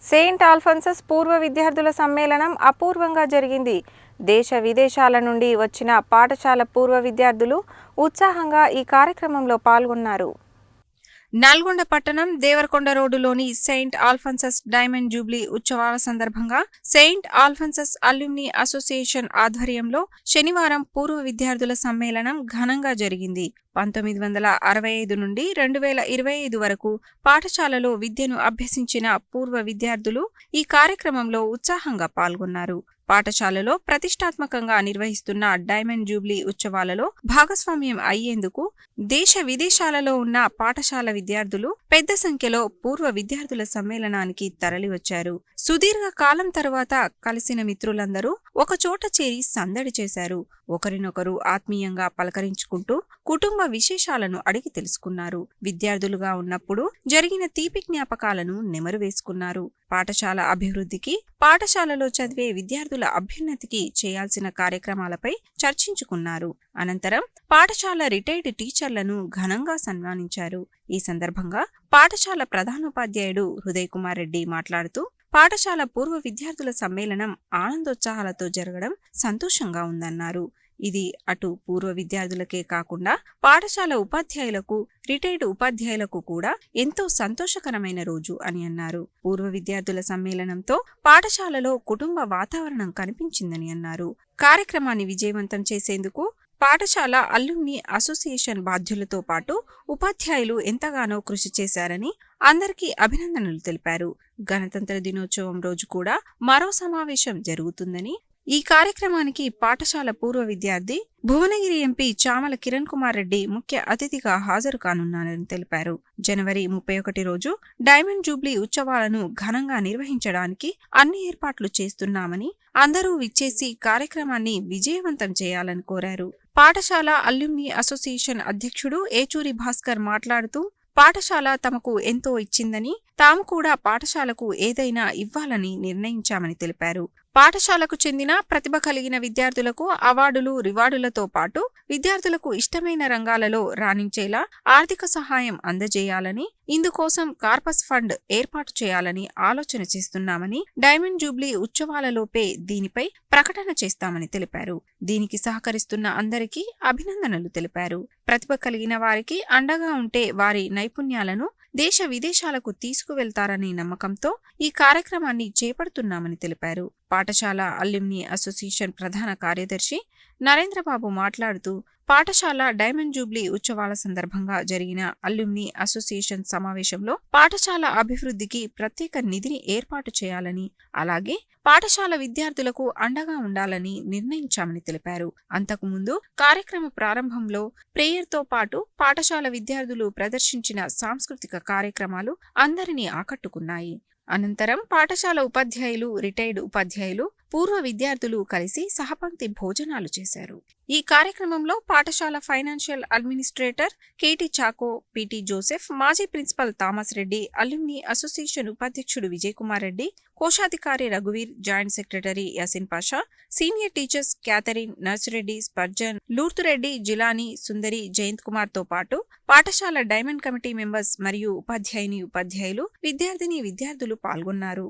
Saint ఆల్ఫోన్సస్ పూర్వ విద్యార్థుల సమ్మేళనం అపూర్వంగా జరిగింది. దేశ విదేశాల నుండి వచ్చిన పాఠశాల పూర్వ విద్యార్థులు ఉత్సాహంగా ఈ కార్యక్రమంలో పాల్గొన్నారు. నల్గొండ పట్టణం దేవరకొండ రోడ్డులోని సెయింట్ ఆల్ఫోన్సస్ డైమండ్ జూబ్లీ ఉత్సవాల సందర్భంగా సెయింట్ ఆల్ఫోన్సస్ అల్యూమ్ని అసోసియేషన్ ఆధ్వర్యంలో శనివారం పూర్వ విద్యార్థుల సమ్మేళనం ఘనంగా జరిగింది. 1965 నుండి 2025 వరకు పాఠశాలలో విద్యను అభ్యసించిన పూర్వ విద్యార్థులు ఈ కార్యక్రమంలో ఉత్సాహంగా పాల్గొన్నారు. పాఠశాలలో ప్రతిష్టాత్మకంగా నిర్వహిస్తున్న డైమండ్ జూబ్లీ ఉత్సవాలలో భాగస్వామ్యం అయ్యేందుకు దేశ విదేశాలలో ఉన్న పాఠశాల విద్యార్థులు పెద్ద సంఖ్యలో పూర్వ విద్యార్థుల సమ్మేళనానికి తరలివచ్చారు. సుదీర్ఘ కాలం తరువాత కలిసిన మిత్రులందరూ ఒకచోట చేరి సందడి చేశారు. ఒకరినొకరు ఆత్మీయంగా పలకరించుకుంటూ కుటుంబ విశేషాలను అడిగి తెలుసుకున్నారు. విద్యార్థులుగా ఉన్నప్పుడు జరిగిన తీపి జ్ఞాపకాలను నెమరు వేసుకున్నారు. పాఠశాల అభివృద్ధికి, పాఠశాలలో చదివే విద్యార్థుల అభ్యున్నతికి చేయాల్సిన కార్యక్రమాలపై చర్చించుకున్నారు. అనంతరం పాఠశాల రిటైర్డ్ టీచర్లను ఘనంగా సన్మానించారు. ఈ సందర్భంగా పాఠశాల ప్రధానోపాధ్యాయుడు హృదయ్ కుమార్ రెడ్డి మాట్లాడుతూ, పాఠశాల పూర్వ విద్యార్థుల సమ్మేళనం ఆనందోత్సాహాలతో జరగడం సంతోషంగా ఉందన్నారు. ఇది అటు పూర్వ విద్యార్థులకే కాకుండా పాఠశాల ఉపాధ్యాయులకు, రిటైర్డ్ ఉపాధ్యాయులకు కూడా ఎంతో సంతోషకరమైన రోజు అని అన్నారు. పూర్వ విద్యార్థుల సమ్మేళనంతో పాఠశాలలో కుటుంబ వాతావరణం కనిపించిందని అన్నారు. కార్యక్రమాన్ని విజయవంతం చేసేందుకు పాఠశాల అల్యూమ్ని అసోసియేషన్ బాధ్యులతో పాటు ఉపాధ్యాయులు ఎంతగానో కృషి చేశారని అందరికీ అభినందనలు తెలిపారు. గణతంత్ర దినోత్సవం రోజు కూడా మరో సమావేశం జరుగుతుందని, ఈ కార్యక్రమానికి పాఠశాల పూర్వ విద్యార్థి భువనగిరి ఎంపీ చామల కిరణ్ కుమార్ రెడ్డి ముఖ్య అతిథిగా హాజరు కానున్నారని తెలిపారు. జనవరి 31 రోజు డైమండ్ జూబ్లీ ఉత్సవాలను ఘనంగా నిర్వహించడానికి అన్ని ఏర్పాట్లు చేస్తున్నామని, అందరూ విచ్చేసి కార్యక్రమాన్ని విజయవంతం చేయాలని కోరారు. పాఠశాల అల్యూమ్ని అసోసియేషన్ అధ్యక్షుడు ఏచూరి భాస్కర్ మాట్లాడుతూ, పాఠశాల తమకు ఎంతో ఇచ్చిందని, తాము కూడా పాఠశాలకు ఏదైనా ఇవ్వాలని నిర్ణయించామని తెలిపారు. పాఠశాలకు చెందిన ప్రతిభ కలిగిన విద్యార్థులకు అవార్డులు, రివార్డులతో పాటు విద్యార్థులకు ఇష్టమైన రంగాలలో రాణించేలా ఆర్థిక సహాయం అందజేయాలని, ఇందుకోసం కార్పస్ ఫండ్ ఏర్పాటు చేయాలని ఆలోచన చేస్తున్నామని, డైమండ్ జూబ్లీ ఉత్సవాలలోపే దీనిపై ప్రకటన చేస్తామని తెలిపారు. దీనికి సహకరిస్తున్న అందరికీ అభినందనలు తెలిపారు. ప్రతిభ కలిగిన వారికి అండగా ఉంటే వారి నైపుణ్యాలను దేశ విదేశాలకు తీసుకువెళ్తారనే నమ్మకంతో ఈ కార్యక్రమాన్ని చేపడుతున్నామని తెలిపారు. పాఠశాల అల్యూమ్ని అసోసియేషన్ ప్రధాన కార్యదర్శి నరేంద్రబాబు మాట్లాడుతూ, పాఠశాల డైమండ్ జూబ్లీ ఉత్సవాల సందర్భంగా జరిగిన అల్యూమ్ని అసోసియేషన్ సమావేశంలో పాఠశాల అభివృద్ధికి ప్రత్యేక నిధిని ఏర్పాటు చేయాలని, అలాగే పాఠశాల విద్యార్థులకు అండగా ఉండాలని నిర్ణయించామని తెలిపారు. అంతకుముందు కార్యక్రమ ప్రారంభంలో ప్రేయర్తో పాటు పాఠశాల విద్యార్థులు ప్రదర్శించిన సాంస్కృతిక కార్యక్రమాలు అందరినీ ఆకట్టుకున్నాయి. అనంతరం పాఠశాల ఉపాధ్యాయులు, రిటైర్డ్ ఉపాధ్యాయులు, పూర్వ విద్యార్థులు కలిసి సహపంక్తి భోజనాలు చేశారు. ఈ కార్యక్రమంలో పాఠశాల financial administrator KT Chacko, PT Joseph, మాజీ principal Thomas Reddy, alumni association ఉపాధ్యక్షుడు విజయ్ కుమార్ రెడ్డి, కోశాధికారి రఘువీర్, joint secretary Yasin Pasha, senior teachers Catherine, Narsireddy, Spurgeon, Lurthureddy, Jilani, Sundari, Jayant Kumar తో పాటు పాఠశాల డైమండ్ కమిటీ మెంబర్స్ మరియు ఉపాధ్యాయులు, విద్యార్థులు పాల్గొన్నారు.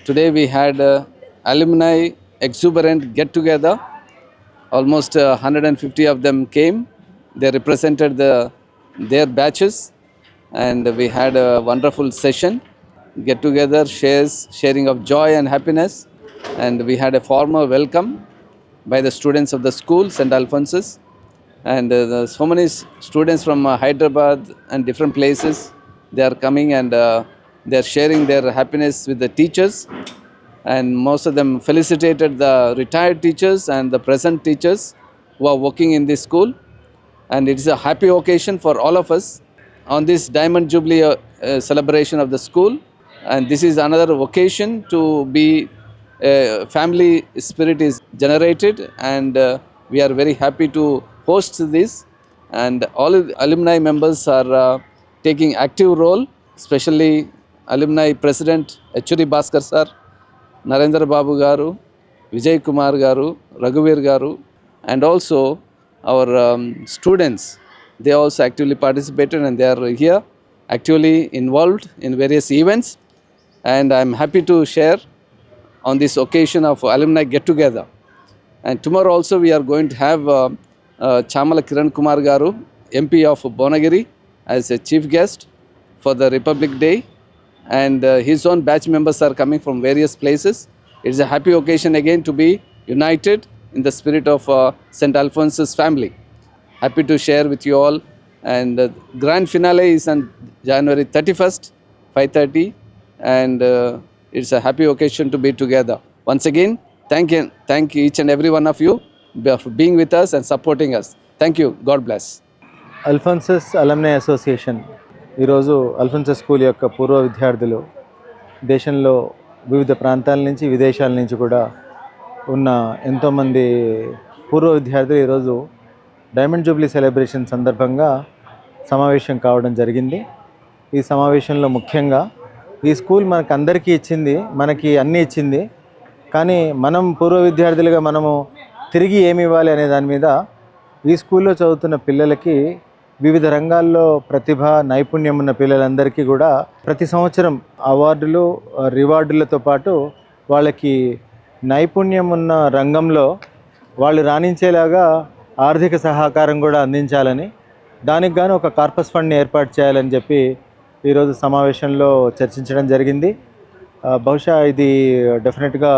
Today we had alumni exuberant get together. Almost 150 of them came. They represented their batches, and we had a wonderful session. Get together, sharing of joy and happiness, and we had a formal welcome by the students of the school, St. Alphonsus. And so many students from Hyderabad and different places, they are coming, and they are sharing their happiness with the teachers. And most of them felicitated the retired teachers and the present teachers who are working in this school. And it is a happy occasion for all of us on this Diamond Jubilee celebration of the school. And this is another occasion to be family spirit is generated, and we are very happy to host this. And all alumni members are taking active role, especially alumni president H.D. Bhaskar sir, Narendra Babu garu, Vijay Kumar garu, Raghuveer garu, and also our students. They also actively participated, and they are here actively involved in various events. And I am happy to share on this occasion of alumni get together. And tomorrow also we are going to have Chamala Kiran Kumar garu, MP of Bonagiri, as a chief guest for the Republic Day. And his own batch members are coming from various places. It is a happy occasion again to be united in the spirit of St. Alphonsus family. Happy to share with you all. And the grand finale is on January 31st, 5:30. And it's a happy occasion to be together. Once again, thank each and every one of you for being with us and supporting us. Thank you. God bless. Alphonsus alumni association ఈరోజు Alphonsus school యొక్క పూర్వ విద్యార్థులు దేశంలో వివిధ ప్రాంతాల నుంచి విదేశాల నుంచి కూడా ఉన్న ఎంతోమంది పూర్వ విద్యార్థులు ఈరోజు డైమండ్ జూబ్లీ సెలబ్రేషన్ సందర్భంగా సమావేశం కావడం జరిగింది. ఈ సమావేశంలో ముఖ్యంగా ఈ స్కూల్ మనకు అందరికీ ఇచ్చింది, మనకి అన్నీ ఇచ్చింది, కానీ మనం పూర్వ విద్యార్థులుగా మనము తిరిగి ఏమి ఇవ్వాలి అనే దాని మీద ఈ స్కూల్లో చదువుతున్న పిల్లలకి వివిధ రంగాల్లో ప్రతిభ నైపుణ్యం ఉన్న పిల్లలందరికీ కూడా ప్రతి సంవత్సరం అవార్డులు రివార్డులతో పాటు వాళ్ళకి నైపుణ్యం ఉన్న రంగంలో వాళ్ళు రాణించేలాగా ఆర్థిక సహకారం కూడా అందించాలని, దానికి గాను ఒక కార్పస్ ఫండ్ని ఏర్పాటు చేయాలని చెప్పి ఈరోజు సమావేశంలో చర్చించడం జరిగింది. బహుశా ఇది డెఫినెట్గా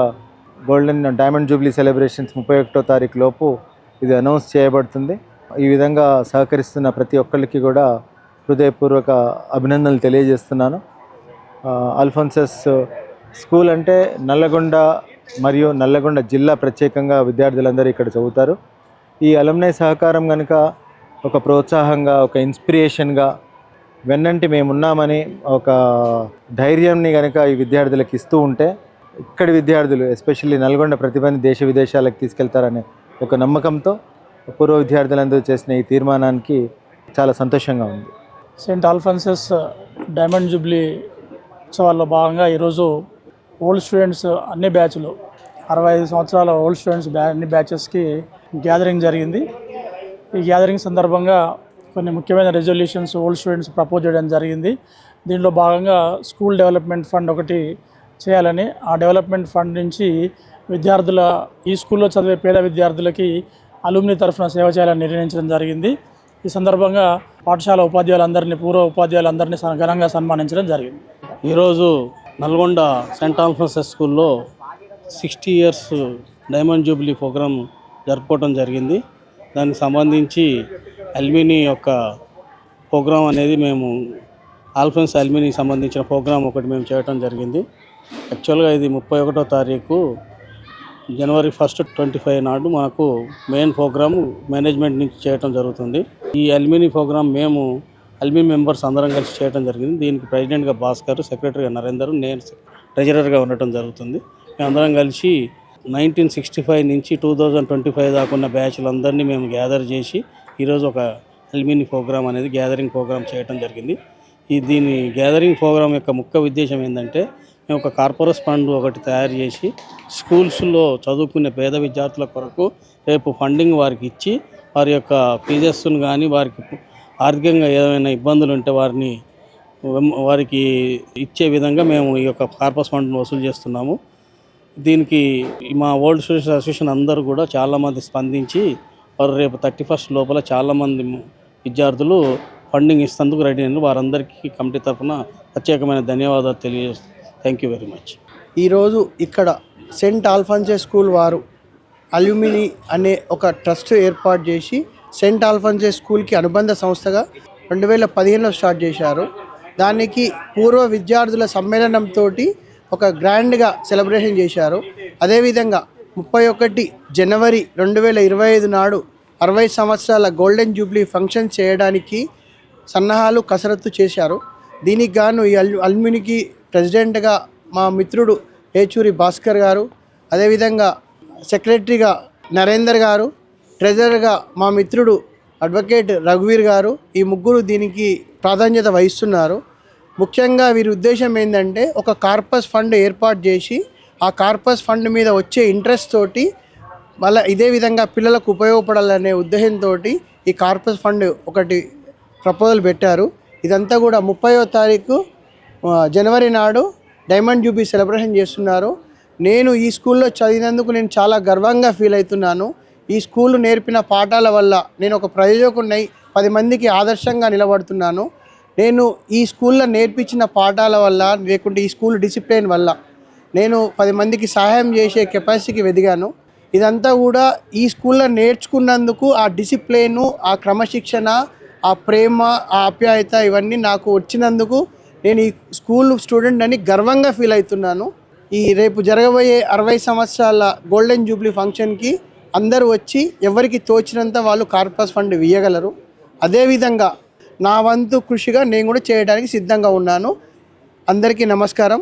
గోల్డెన్ డైమండ్ జూబ్లీ సెలబ్రేషన్స్ 31వ తారీఖు లోపు ఇది అనౌన్స్ చేయబడుతుంది. ఈ విధంగా సహకరిస్తున్న ప్రతి ఒక్కరికి కూడా హృదయపూర్వక అభినందనలు తెలియజేస్తున్నాను. అల్ఫోన్సస్ స్కూల్ అంటే నల్లగొండ మరియు నల్లగొండ జిల్లా ప్రత్యేకంగా విద్యార్థులందరూ ఇక్కడ చదువుతారు. ఈ అలుమ్నై సహకారం కనుక ఒక ప్రోత్సాహంగా, ఒక ఇన్స్పిరేషన్గా వెన్నంటి మేమున్నామని ఒక ధైర్యాన్ని కనుక ఈ విద్యార్థులకు ఇస్తూ ఉంటే ఇక్కడి విద్యార్థులు ఎస్పెషల్లీ నల్గొండ ప్రతిభని దేశ విదేశాలకు తీసుకెళ్తారనే ఒక నమ్మకంతో పూర్వ విద్యార్థులందరూ చేసిన ఈ తీర్మానానికి చాలా సంతోషంగా ఉంది. సెయింట్ ఆల్ఫోన్సస్ డైమండ్ జూబ్లీ ఉత్సవాల్లో భాగంగా ఈరోజు ఓల్డ్ స్టూడెంట్స్ అన్ని బ్యాచ్లు 65 సంవత్సరాల ఓల్డ్ స్టూడెంట్స్ అన్ని బ్యాచెస్కి గ్యాదరింగ్ జరిగింది. ఈ గ్యాదరింగ్ సందర్భంగా కొన్ని ముఖ్యమైన రెజల్యూషన్స్ ఓల్డ్ స్టూడెంట్స్ ప్రపోజ్ చేయడం జరిగింది. దీనిలో భాగంగా స్కూల్ డెవలప్మెంట్ ఫండ్ ఒకటి చేయాలని, ఆ డెవలప్మెంట్ ఫండ్ నుంచి విద్యార్థుల ఈ స్కూల్లో చదివే పేద విద్యార్థులకి అలుమ్ని తరఫున సేవ చేయాలని నిర్ణయించడం జరిగింది. ఈ సందర్భంగా పాఠశాల ఉపాధ్యాయులందరినీ, పూర్వ ఉపాధ్యాయులందరినీ ఘనంగా సన్మానించడం జరిగింది. ఈరోజు నల్గొండ సెయింట్ ఆల్ఫోన్సస్ స్కూల్లో 60 ఇయర్స్ డైమండ్ జూబ్లీ ప్రోగ్రాం జరుపుకోవడం జరిగింది. దానికి సంబంధించి అల్మినీ యొక్క ప్రోగ్రాం అనేది మేము ఆల్ఫోన్స్ అల్మినీకి సంబంధించిన ప్రోగ్రాం ఒకటి మేము చేయడం జరిగింది. యాక్చువల్గా ఇది 31వ తారీఖు జనవరి 1, 25 నాడు మనకు మెయిన్ ప్రోగ్రాము మేనేజ్మెంట్ నుంచి చేయడం జరుగుతుంది. ఈ అల్మినీ ప్రోగ్రాం మేము అల్మినీ మెంబర్స్ అందరం కలిసి చేయడం జరిగింది. దీనికి ప్రెసిడెంట్గా భాస్కర్, సెక్రటరీగా నరేందర్, నేను ట్రెజరర్గా ఉండటం జరుగుతుంది. మేమందరం కలిసి 1965 నుంచి 2025 దాకా ఉన్న బ్యాచ్లందరినీ మేము గ్యాదర్ చేసి ఈరోజు ఒక అల్మినీ ప్రోగ్రాం అనేది గ్యాదరింగ్ ప్రోగ్రాం చేయడం జరిగింది. దీని గ్యాదరింగ్ ప్రోగ్రాం యొక్క ముఖ్య ఉద్దేశం ఏంటంటే, మేము ఒక కార్పొరేట్ ఫండ్ ఒకటి తయారు చేసి స్కూల్స్లో చదువుకునే పేద విద్యార్థుల కొరకు రేపు ఫండింగ్ వారికి ఇచ్చి వారి యొక్క ఫీజెస్ను కానీ వారికి ఆర్థికంగా ఏదైనా ఇబ్బందులు ఉంటే వారిని వారికి ఇచ్చే విధంగా మేము ఈ యొక్క కార్పస్ ఫండ్ వసూలు చేస్తున్నాము. దీనికి మా ఓల్డ్ స్టూడెంట్స్ అసోసియేషన్ అందరూ కూడా చాలామంది స్పందించి వారు రేపు 31st లోపల చాలామంది విద్యార్థులు ఫండింగ్ ఇస్తేందుకు రెడీ అయినారు. వారందరికీ కమిటీ తరఫున ప్రత్యేకమైన ధన్యవాదాలు తెలియజేస్తాను. Thank you very much. ఈరోజు ఇక్కడ సెయింట్ ఆల్ఫాన్సెస్ స్కూల్ వారు అల్యూమిని అనే ఒక ట్రస్ట్ ఏర్పాటు చేసి సెయింట్ ఆల్ఫాన్సెస్ స్కూల్కి అనుబంధ సంస్థగా 2015లో స్టార్ట్ చేశారు. దానికి పూర్వ విద్యార్థుల సమ్మేళనంతో ఒక గ్రాండ్గా సెలబ్రేషన్ చేశారు. అదేవిధంగా 31 జనవరి 2025 నాడు 60 సంవత్సరాల గోల్డెన్ జూబ్లీ ఫంక్షన్ చేయడానికి సన్నాహాలు కసరత్తు చేశారు. దీనికి గాను ఈ అల్యూమినికి ప్రెసిడెంట్గా మా మిత్రుడు ఏచూరి భాస్కర్ గారు, అదేవిధంగా సెక్రటరీగా నరేందర్ గారు, ట్రెజరర్గా మా మిత్రుడు అడ్వకేట్ రఘువీర్ గారు, ఈ ముగ్గురు దీనికి ప్రాధాన్యత వహిస్తున్నారు. ముఖ్యంగా వీరి ఉద్దేశం ఏంటంటే ఒక కార్పస్ ఫండ్ ఏర్పాటు చేసి ఆ కార్పస్ ఫండ్ మీద వచ్చే ఇంట్రెస్ట్ తోటి మళ్ళీ ఇదే విధంగా పిల్లలకు ఉపయోగపడాలనే ఉద్దేశంతో ఈ కార్పస్ ఫండ్ ఒకటి ప్రపోజల్ పెట్టారు. ఇదంతా కూడా 30వ తారీఖు జనవరి నాడు డైమండ్ జూబ్లీ సెలబ్రేషన్ చేస్తున్నారు. నేను ఈ స్కూల్లో చదివినందుకు నేను చాలా గర్వంగా ఫీల్ అవుతున్నాను. ఈ స్కూల్ నేర్పిన పాఠాల వల్ల నేను ఒక ప్రయోజకుడినై 10 మందికి ఆదర్శంగా నిలబడుతున్నాను. నేను ఈ స్కూల్లో నేర్పించిన పాఠాల వల్ల లేకుంటే ఈ స్కూల్ డిసిప్లిన్ వల్ల నేను 10 మందికి సహాయం చేసే కెపాసిటీకి ఎదిగాను. ఇదంతా కూడా ఈ స్కూల్లో నేర్చుకున్నందుకు ఆ డిసిప్లిను, ఆ క్రమశిక్షణ, ఆ ప్రేమ, ఆ ఆప్యాయత ఇవన్నీ నాకు వచ్చినందుకు నేను ఈ స్కూల్ స్టూడెంట్ అని గర్వంగా ఫీల్ అవుతున్నాను. ఈ రేపు జరగబోయే 60 సంవత్సరాల గోల్డెన్ జూబ్లీ ఫంక్షన్కి అందరూ వచ్చి ఎవరికి తోచినంత వాళ్ళు కార్పస్ ఫండ్ ఇవ్వగలరు. అదేవిధంగా నా వంతు కృషిగా నేను కూడా చేయడానికి సిద్ధంగా ఉన్నాను. అందరికీ నమస్కారం.